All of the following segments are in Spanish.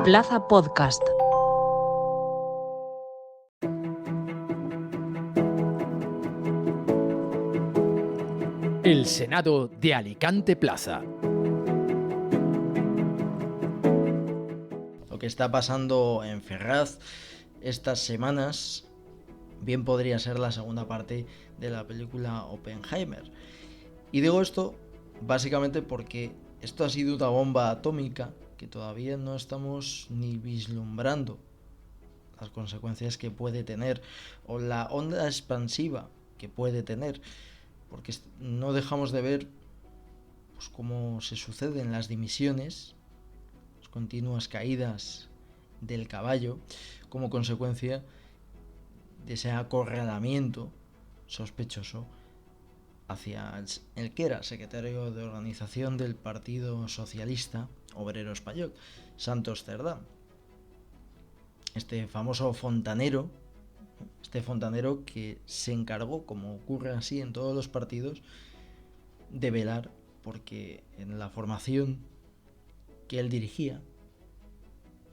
Plaza Podcast. El Senado de Alicante Plaza. Lo que está pasando en Ferraz estas semanas bien podría ser la segunda parte de la película Oppenheimer. Y digo esto básicamente porque esto ha sido una bomba atómica que todavía no estamos ni vislumbrando las consecuencias que puede tener o la onda expansiva que puede tener, porque no dejamos de ver pues cómo se suceden las dimisiones, las continuas caídas del caballo como consecuencia de ese acorralamiento sospechoso hacia el que era secretario de organización del Partido Socialista Obrero Español, Santos Cerdán. Este famoso fontanero, que se encargó, como ocurre así en todos los partidos, de velar porque en la formación que él dirigía,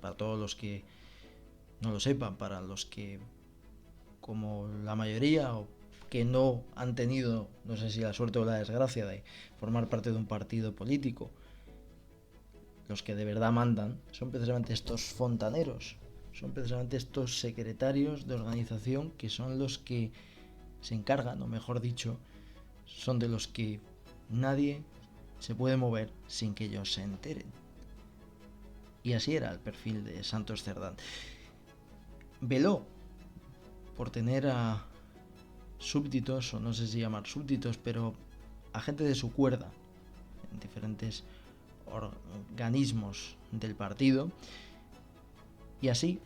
para todos los que no lo sepan, para los que como la mayoría o que no han tenido, no sé si la suerte o la desgracia de formar parte de un partido político, los que de verdad mandan son precisamente estos fontaneros, son precisamente estos secretarios de organización que son los que se encargan, o mejor dicho, son de los que nadie se puede mover sin que ellos se enteren. Y así era el perfil de Santos Cerdán. Veló por tener a súbditos, o no sé si llamar súbditos, pero a gente de su cuerda en diferentes organismos del partido, y así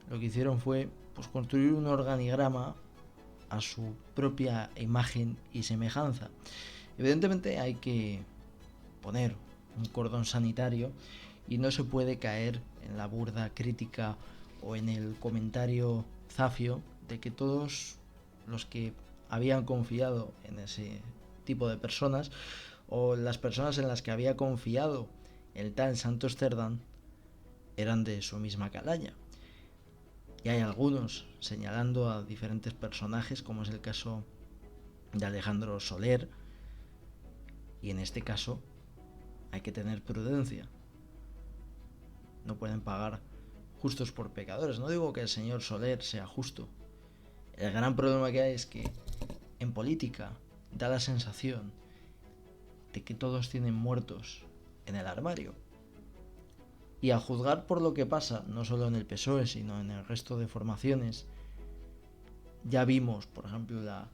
lo que hicieron fue pues construir un organigrama a su propia imagen y semejanza. Evidentemente hay que poner un cordón sanitario y no se puede caer en la burda crítica o en el comentario zafio de que todos los que habían confiado en ese tipo de personas o las personas en las que había confiado el tal Santos Cerdán eran de su misma calaña. Y hay algunos señalando a diferentes personajes, como es el caso de Alejandro Soler, y en este caso hay que tener prudencia. No pueden pagar justos por pecadores. No digo que el señor Soler sea justo. El gran problema que hay es que en política da la sensación de que todos tienen muertos en el armario. Y a juzgar por lo que pasa, no solo en el PSOE, sino en el resto de formaciones, ya vimos, por ejemplo, la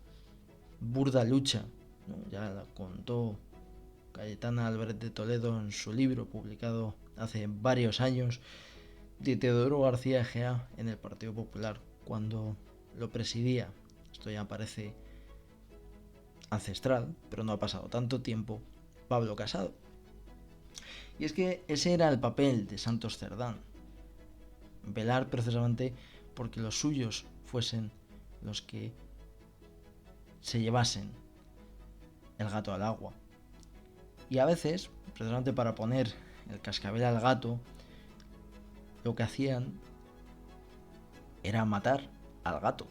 burda lucha, ¿no? Ya la contó Cayetana Álvarez de Toledo en su libro, publicado hace varios años, de Teodoro García Egea en el Partido Popular, cuando lo presidía. Esto ya parece ancestral, pero no ha pasado tanto tiempo, Pablo Casado. Y es que ese era el papel de Santos Cerdán, velar precisamente porque los suyos fuesen los que se llevasen el gato al agua. Y a veces, precisamente para poner el cascabel al gato, lo que hacían era matar al gato,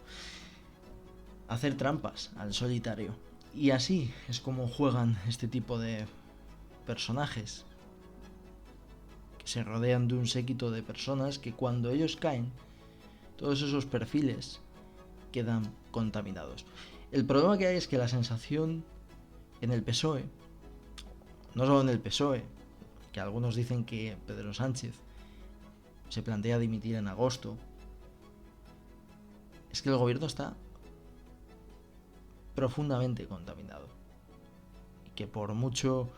hacer trampas al solitario. Y así es como juegan este tipo de personajes, que se rodean de un séquito de personas que cuando ellos caen, todos esos perfiles quedan contaminados. El problema que hay es que la sensación en el PSOE, no solo en el PSOE, que algunos dicen que Pedro Sánchez se plantea dimitir en agosto, es que el gobierno está profundamente contaminado. Y que por mucho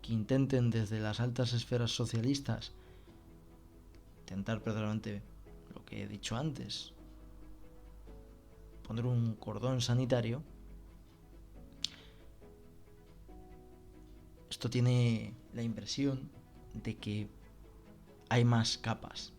que intenten desde las altas esferas socialistas intentar precisamente lo que he dicho antes, poner un cordón sanitario, esto tiene la impresión de que hay más capas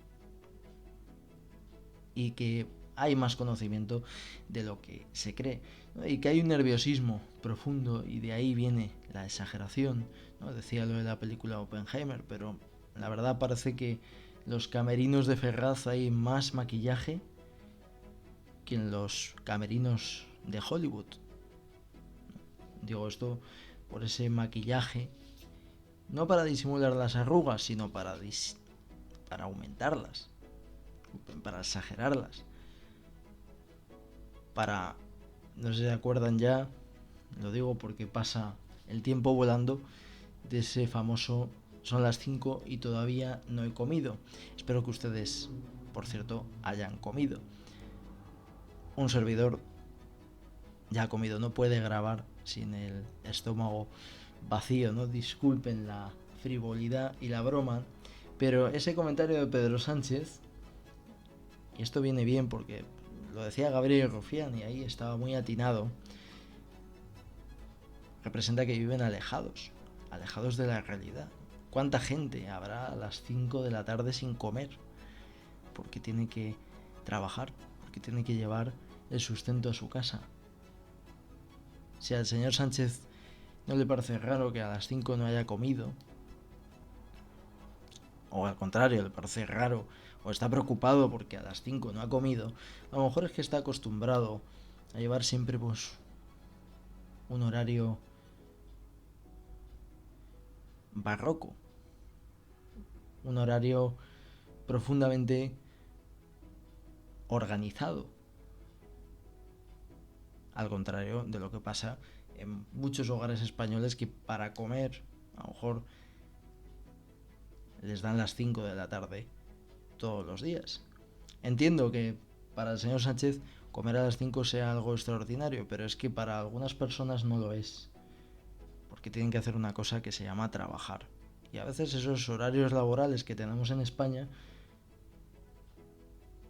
y que hay más conocimiento de lo que se cree, ¿no? Y que hay un nerviosismo profundo y de ahí viene la exageración, ¿no? Decía lo de la película Oppenheimer, pero la verdad parece que los camerinos de Ferraz hay más maquillaje que en los camerinos de Hollywood. Digo esto por ese maquillaje, no para disimular las arrugas, sino para aumentarlas, para exagerarlas, para, no sé si se acuerdan ya, lo digo porque pasa el tiempo volando, de ese famoso son las 5 y todavía no he comido. Espero que ustedes, por cierto, hayan comido. Un servidor ya ha comido, no puede grabar sin el estómago vacío, ¿no? Disculpen la frivolidad y la broma, pero ese comentario de Pedro Sánchez, y esto viene bien porque lo decía Gabriel Rufián y ahí estaba muy atinado, representa que viven alejados de la realidad. ¿Cuánta gente habrá a las 5 de la tarde sin comer? Porque tiene que trabajar, porque tiene que llevar el sustento a su casa. Si al señor Sánchez no le parece raro que a las 5 no haya comido, o al contrario, le parece raro o está preocupado porque a las 5 no ha comido, a lo mejor es que está acostumbrado a llevar siempre pues un horario barroco, un horario profundamente organizado, al contrario de lo que pasa en muchos hogares españoles que para comer a lo mejor les dan las 5 de la tarde todos los días. Entiendo que para el señor Sánchez comer a las 5 sea algo extraordinario, pero es que para algunas personas no lo es, porque tienen que hacer una cosa que se llama trabajar. Y a veces esos horarios laborales que tenemos en España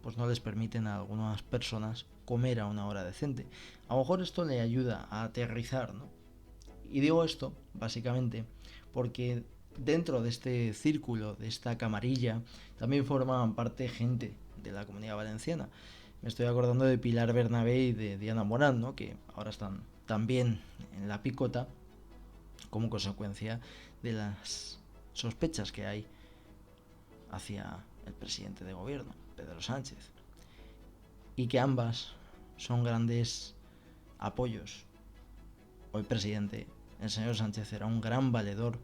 pues no les permiten a algunas personas comer a una hora decente. A lo mejor esto le ayuda a aterrizar, ¿no? Y digo esto básicamente porque dentro de este círculo, de esta camarilla, también formaban parte gente de la Comunidad Valenciana. Me estoy acordando de Pilar Bernabé y de Diana Morán, ¿no? Que ahora están también en la picota como consecuencia de las sospechas que hay hacia el presidente de gobierno, Pedro Sánchez, y que ambas son grandes apoyos. O el presidente, el señor Sánchez, era un gran valedor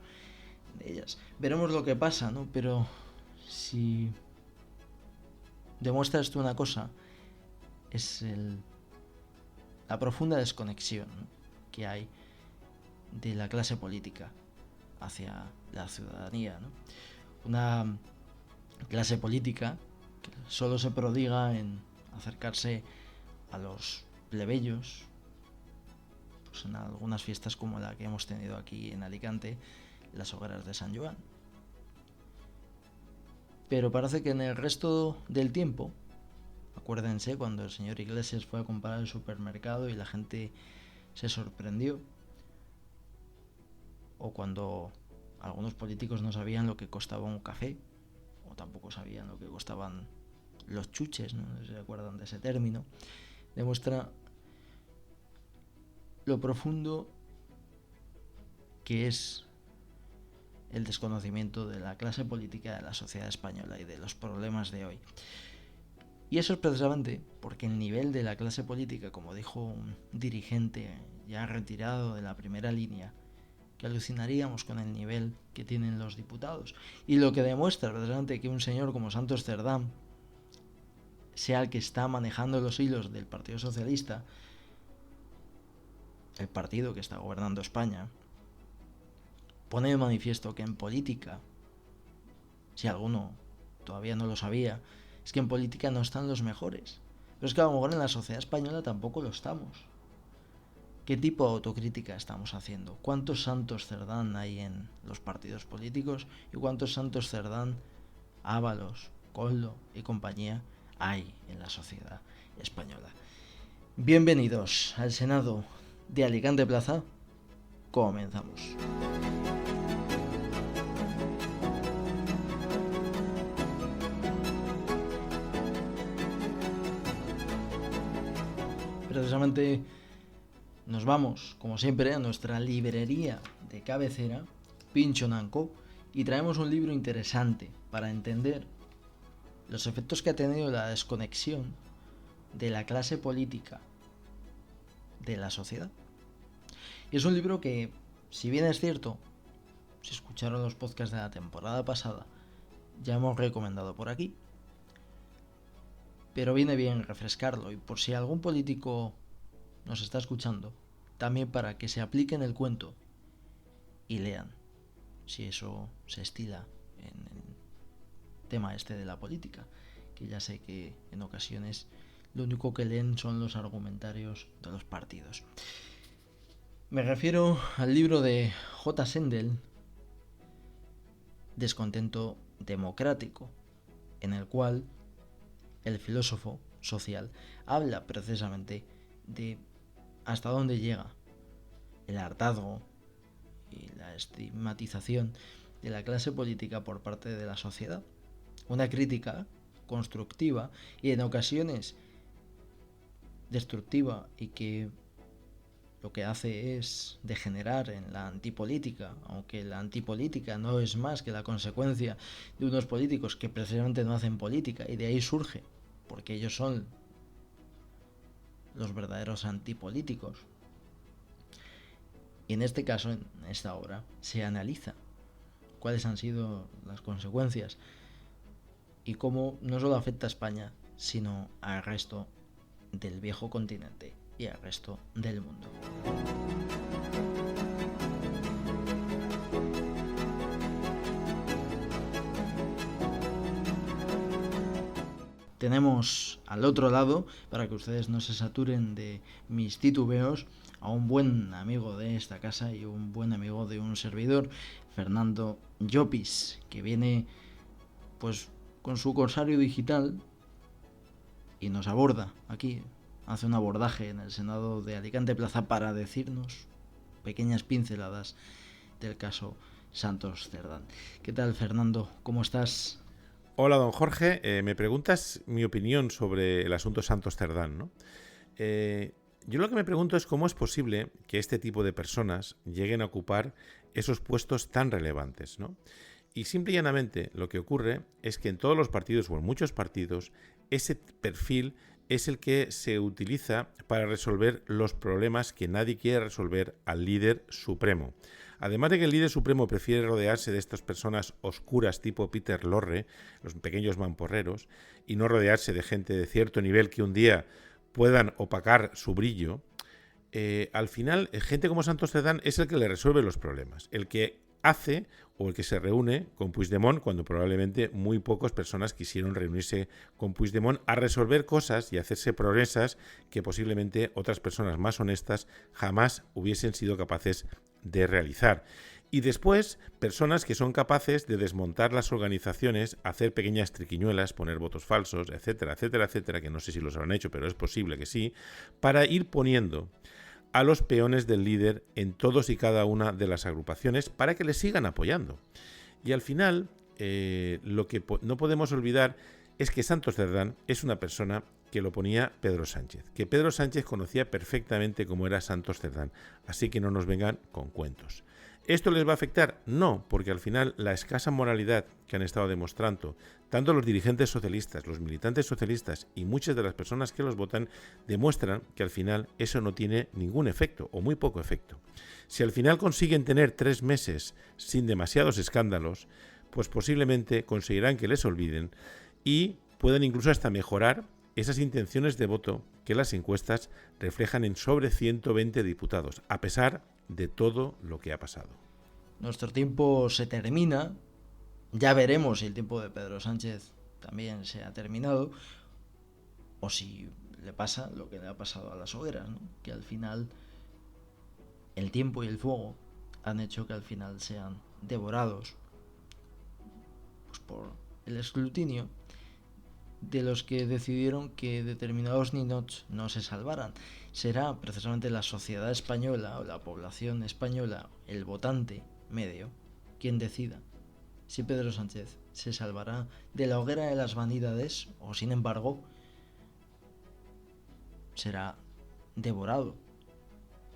de ellas. Veremos lo que pasa, ¿no? Pero si demuestra esto una cosa, es la profunda desconexión, ¿no?, que hay de la clase política hacia la ciudadanía, ¿no? Una clase política que solo se prodiga en acercarse a los plebeyos, pues en algunas fiestas como la que hemos tenido aquí en Alicante, las hogueras de San Joan. Pero parece que en el resto del tiempo, acuérdense cuando el señor Iglesias fue a comprar el supermercado y la gente se sorprendió, o cuando algunos políticos no sabían lo que costaba un café, o tampoco sabían lo que costaban los chuches, no sé si se acuerdan de ese término, demuestra lo profundo que es el desconocimiento de la clase política de la sociedad española y de los problemas de hoy. Y eso es precisamente porque el nivel de la clase política, como dijo un dirigente ya retirado de la primera línea, que alucinaríamos con el nivel que tienen los diputados. Y lo que demuestra precisamente que un señor como Santos Cerdán sea el que está manejando los hilos del Partido Socialista, el partido que está gobernando España, pone de manifiesto que en política, si alguno todavía no lo sabía, es que en política no están los mejores. Pero es que a lo mejor en la sociedad española tampoco lo estamos. ¿Qué tipo de autocrítica estamos haciendo? ¿Cuántos Santos Cerdán hay en los partidos políticos? ¿Y cuántos Santos Cerdán, Ábalos, Koldo y compañía hay en la sociedad española? Bienvenidos al Senado de Alicante Plaza. Comenzamos. Precisamente nos vamos, como siempre, a nuestra librería de cabecera, Pincho Nanco, y traemos un libro interesante para entender los efectos que ha tenido la desconexión de la clase política de la sociedad. Y es un libro que, si bien es cierto, si escucharon los podcasts de la temporada pasada, ya hemos recomendado por aquí, pero viene bien refrescarlo, y por si algún político nos está escuchando, también para que se apliquen el cuento y lean, si eso se estila en el tema este de la política, que ya sé que en ocasiones lo único que leen son los argumentarios de los partidos. Me refiero al libro de J. Sendel, Descontento democrático, en el cual el filósofo social habla precisamente de hasta dónde llega el hartazgo y la estigmatización de la clase política por parte de la sociedad. Una crítica constructiva y en ocasiones destructiva, y que lo que hace es degenerar en la antipolítica, aunque la antipolítica no es más que la consecuencia de unos políticos que precisamente no hacen política, y de ahí surge, porque ellos son los verdaderos antipolíticos. Y en este caso, en esta obra, se analiza cuáles han sido las consecuencias y cómo no solo afecta a España, sino al resto del viejo continente y al resto del mundo. Tenemos al otro lado, para que ustedes no se saturen de mis titubeos, a un buen amigo de esta casa y un buen amigo de un servidor, Fernando Llopis, que viene pues con su corsario digital y nos aborda aquí, hace un abordaje en el Senado de Alicante Plaza para decirnos pequeñas pinceladas del caso Santos Cerdán. ¿Qué tal, Fernando? ¿Cómo estás? Hola, don Jorge. Me preguntas mi opinión sobre el asunto Santos Cerdán, ¿no? Yo lo que me pregunto es cómo es posible que este tipo de personas lleguen a ocupar esos puestos tan relevantes, ¿no? Y simple y llanamente lo que ocurre es que en todos los partidos o en muchos partidos ese perfil es el que se utiliza para resolver los problemas que nadie quiere resolver al líder supremo. Además de que el líder supremo prefiere rodearse de estas personas oscuras tipo Peter Lorre, los pequeños mamporreros, y no rodearse de gente de cierto nivel que un día puedan opacar su brillo, al final, gente como Santos Cerdán es el que le resuelve los problemas, el que hace o el que se reúne con Puigdemont, cuando probablemente muy pocas personas quisieron reunirse con Puigdemont a resolver cosas y hacerse progresas que posiblemente otras personas más honestas jamás hubiesen sido capaces de realizar. Y después, personas que son capaces de desmontar las organizaciones, hacer pequeñas triquiñuelas, poner votos falsos, etcétera, etcétera, etcétera, que no sé si los habrán hecho, pero es posible que sí, para ir poniendo a los peones del líder en todos y cada una de las agrupaciones para que le sigan apoyando. Y al final, lo que no podemos olvidar es que Santos Cerdán es una persona que lo ponía Pedro Sánchez, que Pedro Sánchez conocía perfectamente cómo era Santos Cerdán, así que no nos vengan con cuentos. ¿Esto les va a afectar? No, porque al final la escasa moralidad que han estado demostrando tanto los dirigentes socialistas, los militantes socialistas y muchas de las personas que los votan demuestran que al final eso no tiene ningún efecto o muy poco efecto. Si al final consiguen tener 3 meses sin demasiados escándalos, pues posiblemente conseguirán que les olviden y puedan incluso hasta mejorar esas intenciones de voto que las encuestas reflejan en sobre 120 diputados, a pesar de todo lo que ha pasado. Nuestro tiempo se termina. Ya veremos si el tiempo de Pedro Sánchez también se ha terminado o si le pasa lo que le ha pasado a las hogueras, ¿no? Que al final el tiempo y el fuego han hecho que al final sean devorados pues por el escrutinio de los que decidieron que determinados ninots no se salvaran. Será precisamente la sociedad española o la población española, el votante medio, quien decida si Pedro Sánchez se salvará de la hoguera de las vanidades o, sin embargo, será devorado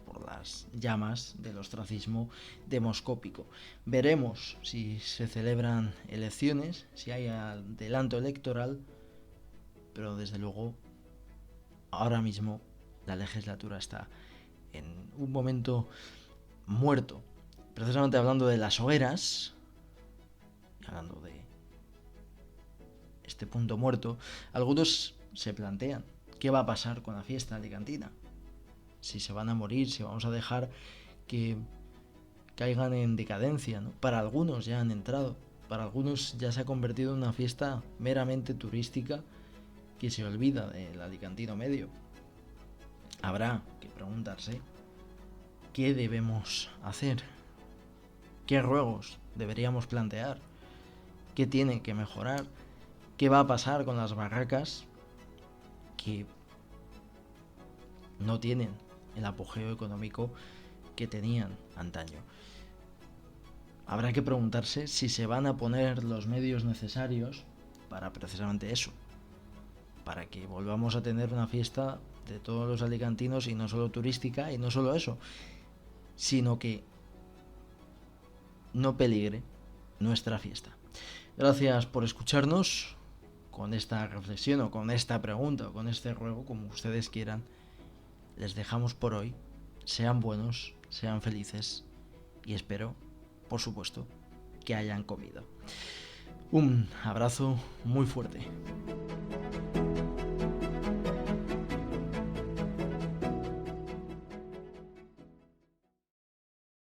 por las llamas del ostracismo demoscópico. Veremos si se celebran elecciones, si hay adelanto electoral, pero desde luego ahora mismo la legislatura está en un momento muerto. Precisamente hablando de las hogueras, hablando de este punto muerto, algunos se plantean qué va a pasar con la fiesta alicantina. Si se van a morir, si vamos a dejar que caigan en decadencia, ¿no? Para algunos ya han entrado, para algunos ya se ha convertido en una fiesta meramente turística que se olvida del alicantino medio. Habrá que preguntarse qué debemos hacer, qué ruegos deberíamos plantear, qué tiene que mejorar, qué va a pasar con las barracas que no tienen el apogeo económico que tenían antaño. Habrá que preguntarse si se van a poner los medios necesarios para precisamente eso, para que volvamos a tener una fiesta de todos los alicantinos y no solo turística, y no solo eso, sino que no peligre nuestra fiesta. Gracias por escucharnos. Con esta reflexión o con esta pregunta o con este ruego, como ustedes quieran, les dejamos por hoy. Sean buenos, sean felices y espero, por supuesto, que hayan comido. Un abrazo muy fuerte.